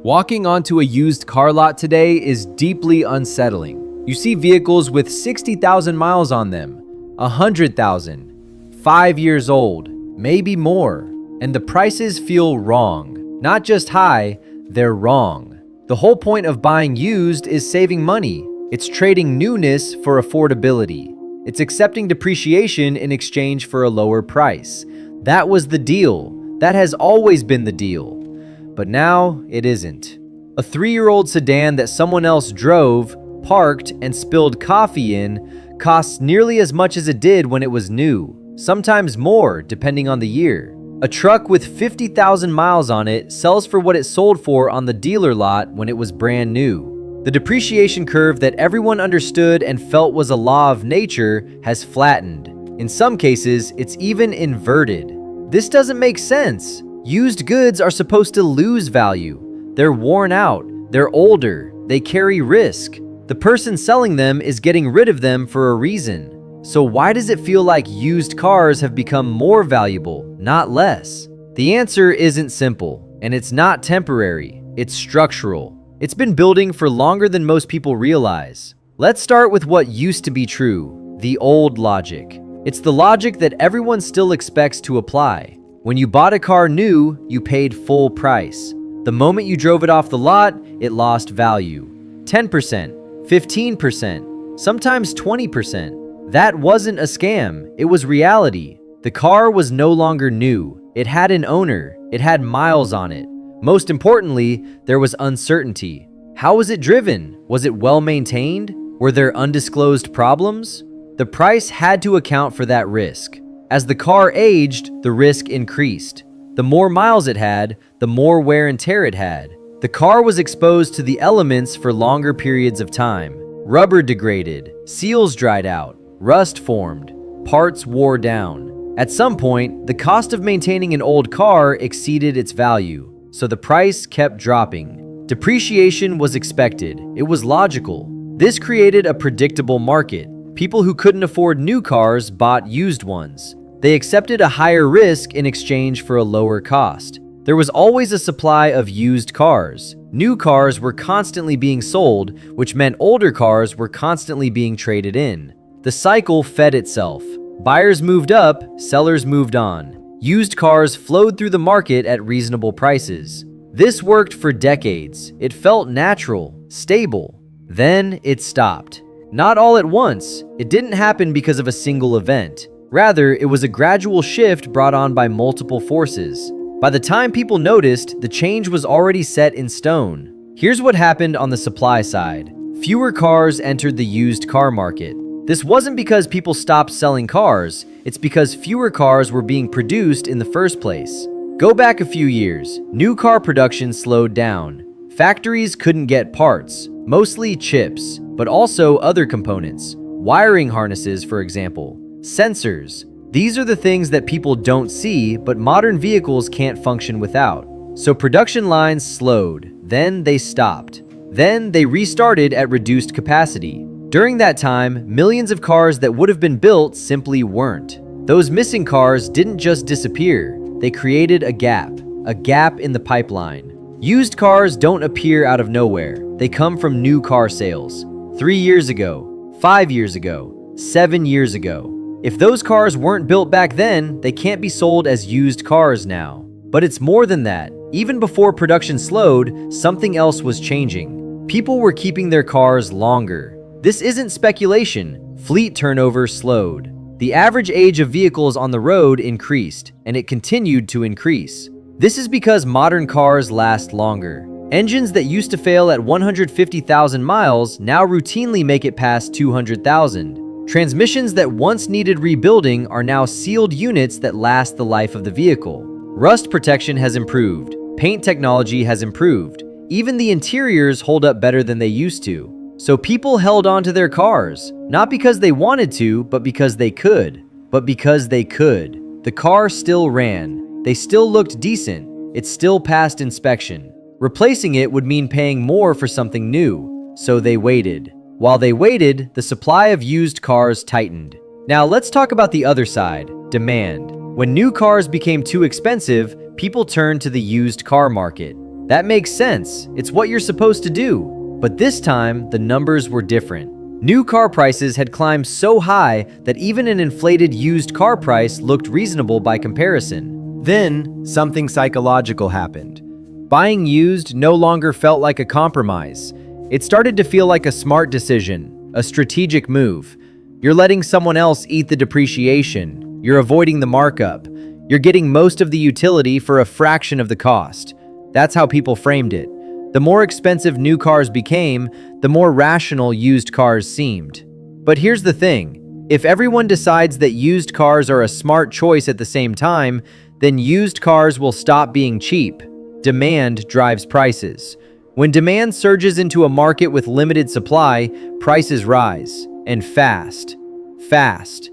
Walking onto a used car lot today is deeply unsettling. You see vehicles with 60,000 miles on them, 100,000, 5 years old, maybe more, and the prices feel wrong. Not just high, they're wrong. The whole point of buying used is saving money. It's trading newness for affordability. It's accepting depreciation in exchange for a lower price. That was the deal. That has always been the deal. But now it isn't. A 3-year-old sedan that someone else drove, parked, and spilled coffee in costs nearly as much as it did when it was new, sometimes more depending on the year. A truck with 50,000 miles on it sells for what it sold for on the dealer lot when it was brand new. The depreciation curve that everyone understood and felt was a law of nature has flattened. In some cases, it's even inverted. This doesn't make sense. Used goods are supposed to lose value. They're worn out, they're older, they carry risk. The person selling them is getting rid of them for a reason. So why does it feel like used cars have become more valuable, not less? The answer isn't simple, and it's not temporary, it's structural. It's been building for longer than most people realize. Let's start with what used to be true, the old logic. It's the logic that everyone still expects to apply. When you bought a car new, you paid full price. The moment you drove it off the lot, it lost value. 10%, 15%, sometimes 20%. That wasn't a scam, it was reality. The car was no longer new. It had an owner. It had miles on it. Most importantly, there was uncertainty. How was it driven? Was it well maintained? Were there undisclosed problems? The price had to account for that risk. As the car aged, the risk increased. The more miles it had, the more wear and tear it had. The car was exposed to the elements for longer periods of time. Rubber degraded, seals dried out, rust formed, parts wore down. At some point, the cost of maintaining an old car exceeded its value, so the price kept dropping. Depreciation was expected. It was logical. This created a predictable market. People who couldn't afford new cars bought used ones. They accepted a higher risk in exchange for a lower cost. There was always a supply of used cars. New cars were constantly being sold, which meant older cars were constantly being traded in. The cycle fed itself. Buyers moved up, sellers moved on. Used cars flowed through the market at reasonable prices. This worked for decades. It felt natural, stable. Then it stopped. Not all at once. It didn't happen because of a single event. Rather, it was a gradual shift brought on by multiple forces. By the time people noticed, the change was already set in stone. Here's what happened on the supply side. Fewer cars entered the used car market. This wasn't because people stopped selling cars, it's because fewer cars were being produced in the first place. Go back a few years. New car production slowed down. Factories couldn't get parts, mostly chips, but also other components. Wiring harnesses, for example. Sensors. These are the things that people don't see, but modern vehicles can't function without. So production lines slowed, then they stopped. Then they restarted at reduced capacity. During that time, millions of cars that would have been built simply weren't. Those missing cars didn't just disappear, they created a gap in the pipeline. Used cars don't appear out of nowhere. They come from new car sales. 3 years ago, 5 years ago, 7 years ago. If those cars weren't built back then, they can't be sold as used cars now. But it's more than that. Even before production slowed, something else was changing. People were keeping their cars longer. This isn't speculation. Fleet turnover slowed. The average age of vehicles on the road increased, and it continued to increase. This is because modern cars last longer. Engines that used to fail at 150,000 miles now routinely make it past 200,000. Transmissions that once needed rebuilding are now sealed units that last the life of the vehicle. Rust protection has improved. Paint technology has improved. Even the interiors hold up better than they used to. So people held on to their cars, not because they wanted to, but because they could. The car still ran. They still looked decent. It still passed inspection. Replacing it would mean paying more for something new. So they waited. While they waited, the supply of used cars tightened. Now let's talk about the other side, demand. When new cars became too expensive, people turned to the used car market. That makes sense. It's what you're supposed to do. But this time, the numbers were different. New car prices had climbed so high that even an inflated used car price looked reasonable by comparison. Then, something psychological happened. Buying used no longer felt like a compromise. It started to feel like a smart decision, a strategic move. You're letting someone else eat the depreciation. You're avoiding the markup. You're getting most of the utility for a fraction of the cost. That's how people framed it. The more expensive new cars became, the more rational used cars seemed. But here's the thing. If everyone decides that used cars are a smart choice at the same time, then used cars will stop being cheap. Demand drives prices. When demand surges into a market with limited supply, prices rise. And fast. Fast.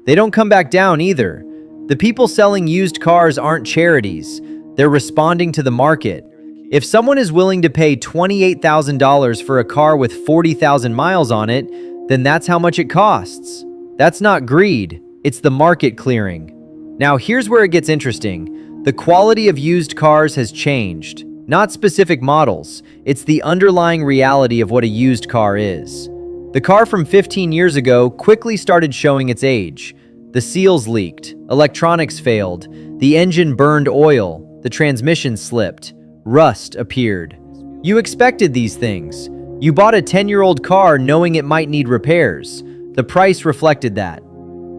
They don't come back down either. The people selling used cars aren't charities. They're responding to the market. If someone is willing to pay $28,000 for a car with 40,000 miles on it, then that's how much it costs. That's not greed, it's the market clearing. Now here's where it gets interesting. The quality of used cars has changed. Not specific models, it's the underlying reality of what a used car is. The car from 15 years ago quickly started showing its age. The seals leaked, electronics failed, the engine burned oil, the transmission slipped. Rust appeared. You expected these things. You bought a 10-year-old car knowing it might need repairs. The price reflected that.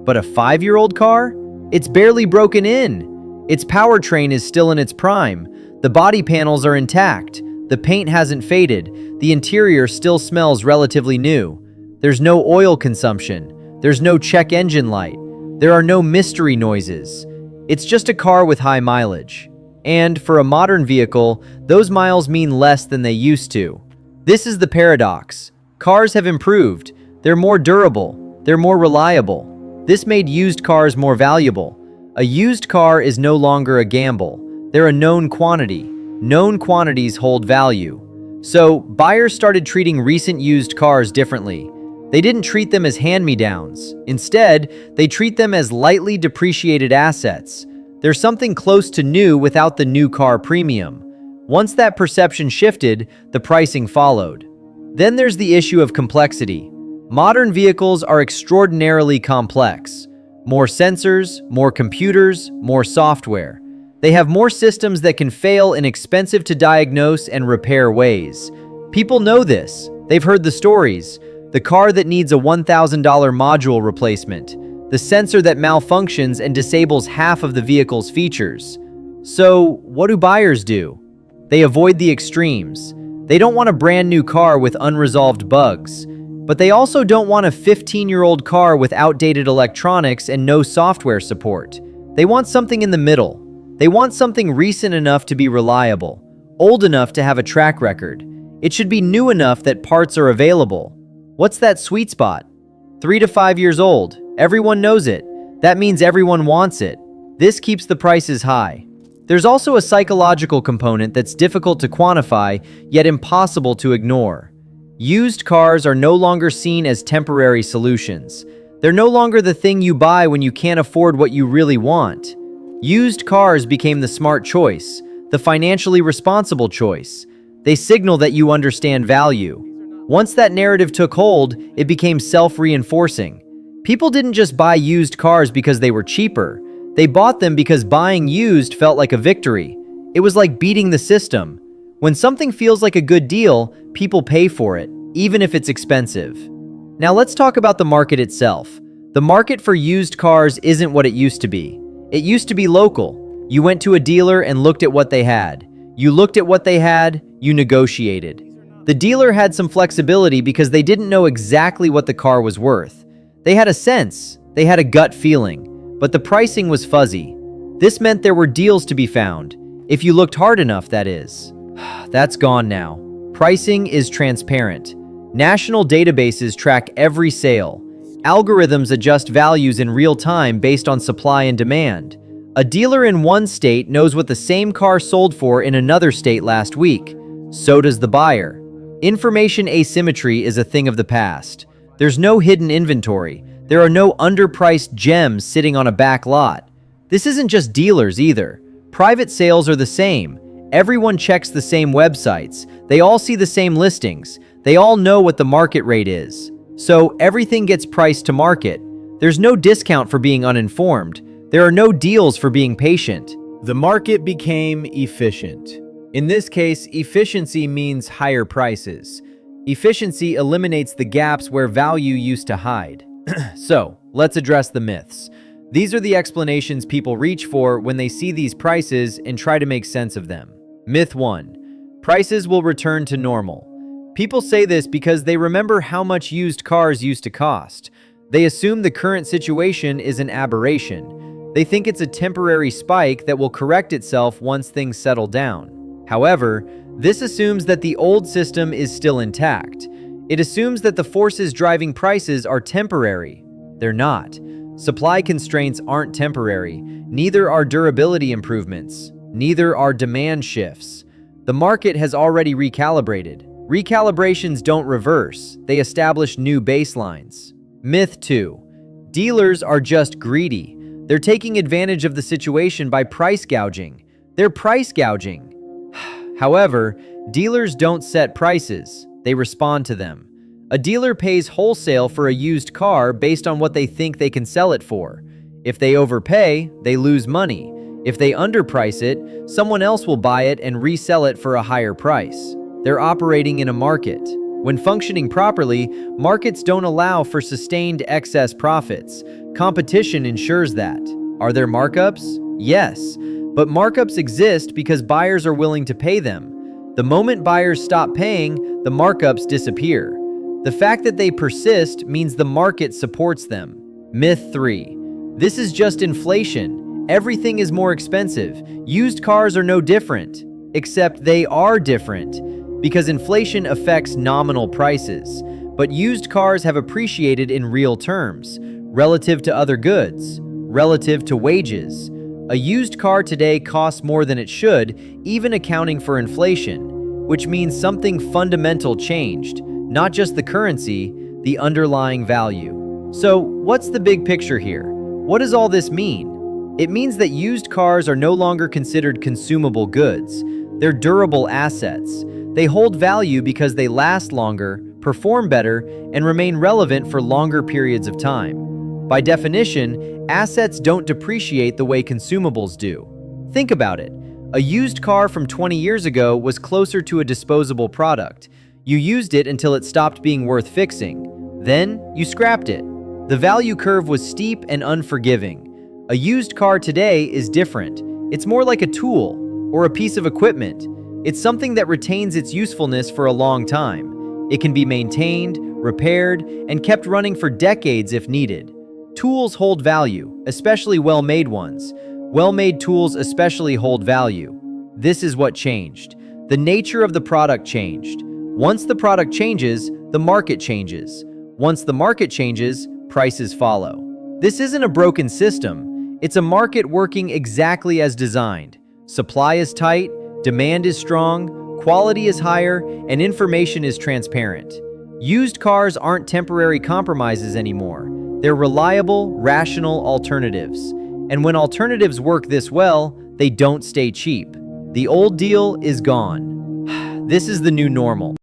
But a 5-year-old car? It's barely broken in. Its powertrain is still in its prime. The body panels are intact. The paint hasn't faded. The interior still smells relatively new. There's no oil consumption. There's no check engine light. There are no mystery noises. It's just a car with high mileage. And for a modern vehicle, those miles mean less than they used to. This is the paradox. Cars have improved. They're more durable. They're more reliable. This made used cars more valuable. A used car is no longer a gamble. They're a known quantity. Known quantities hold value. So, buyers started treating recent used cars differently. They didn't treat them as hand-me-downs. Instead, they treat them as lightly depreciated assets. There's something close to new without the new car premium. Once that perception shifted, the pricing followed. Then there's the issue of complexity. Modern vehicles are extraordinarily complex. More sensors, more computers, more software. They have more systems that can fail in expensive to diagnose and repair ways. People know this. They've heard the stories. The car that needs a $1,000 module replacement. The sensor that malfunctions and disables half of the vehicle's features. So, what do buyers do? They avoid the extremes. They don't want a brand new car with unresolved bugs. But they also don't want a 15-year-old car with outdated electronics and no software support. They want something in the middle. They want something recent enough to be reliable, old enough to have a track record. It should be new enough that parts are available. What's that sweet spot? 3 to 5 years old. Everyone knows it. That means everyone wants it. This keeps the prices high. There's also a psychological component that's difficult to quantify, yet impossible to ignore. Used cars are no longer seen as temporary solutions. They're no longer the thing you buy when you can't afford what you really want. Used cars became the smart choice, the financially responsible choice. They signal that you understand value. Once that narrative took hold, it became self-reinforcing. People didn't just buy used cars because they were cheaper. They bought them because buying used felt like a victory. It was like beating the system. When something feels like a good deal, people pay for it, even if it's expensive. Now let's talk about the market itself. The market for used cars isn't what it used to be. It used to be local. You went to a dealer and looked at what they had. You looked at what they had, you negotiated. The dealer had some flexibility because they didn't know exactly what the car was worth. They had a sense, they had a gut feeling, but the pricing was fuzzy. This meant there were deals to be found, if you looked hard enough, that is. That's gone now. Pricing is transparent. National databases track every sale. Algorithms adjust values in real time based on supply and demand. A dealer in one state knows what the same car sold for in another state last week. So does the buyer. Information asymmetry is a thing of the past. There's no hidden inventory. There are no underpriced gems sitting on a back lot. This isn't just dealers either. Private sales are the same. Everyone checks the same websites. They all see the same listings. They all know what the market rate is. So everything gets priced to market. There's no discount for being uninformed. There are no deals for being patient. The market became efficient. In this case, efficiency means higher prices. Efficiency eliminates the gaps where value used to hide. So, let's address the myths. These are the explanations people reach for when they see these prices and try to make sense of them. Myth 1. Prices will return to normal. People say this because they remember how much used cars used to cost. They assume the current situation is an aberration. They think it's a temporary spike that will correct itself once things settle down. However, this assumes that the old system is still intact. It assumes that the forces driving prices are temporary. They're not. Supply constraints aren't temporary. Neither are durability improvements. Neither are demand shifts. The market has already recalibrated. Recalibrations don't reverse. They establish new baselines. Myth 2. Dealers are just greedy. They're taking advantage of the situation by price gouging. They're price gouging. However, dealers don't set prices. They respond to them. A dealer pays wholesale for a used car based on what they think they can sell it for. If they overpay, they lose money. If they underprice it, someone else will buy it and resell it for a higher price. They're operating in a market. When functioning properly, markets don't allow for sustained excess profits. Competition ensures that. Are there markups? Yes, but markups exist because buyers are willing to pay them. The moment buyers stop paying, the markups disappear. The fact that they persist means the market supports them. Myth 3. This is just inflation. Everything is more expensive. Used cars are no different. Except they are different, because inflation affects nominal prices. But used cars have appreciated in real terms, relative to other goods, relative to wages. A used car today costs more than it should, even accounting for inflation, which means something fundamental changed. Not just the currency, the underlying value. So, what's the big picture here? What does all this mean? It means that used cars are no longer considered consumable goods. They're durable assets. They hold value because they last longer, perform better, and remain relevant for longer periods of time. By definition, assets don't depreciate the way consumables do. Think about it. A used car from 20 years ago was closer to a disposable product. You used it until it stopped being worth fixing. Then, you scrapped it. The value curve was steep and unforgiving. A used car today is different. It's more like a tool or a piece of equipment. It's something that retains its usefulness for a long time. It can be maintained, repaired, and kept running for decades if needed. Tools hold value, especially well-made ones. Well-made tools especially hold value. This is what changed. The nature of the product changed. Once the product changes, the market changes. Once the market changes, prices follow. This isn't a broken system. It's a market working exactly as designed. Supply is tight, demand is strong, quality is higher, and information is transparent. Used cars aren't temporary compromises anymore. They're reliable, rational alternatives. And when alternatives work this well, they don't stay cheap. The old deal is gone. This is the new normal.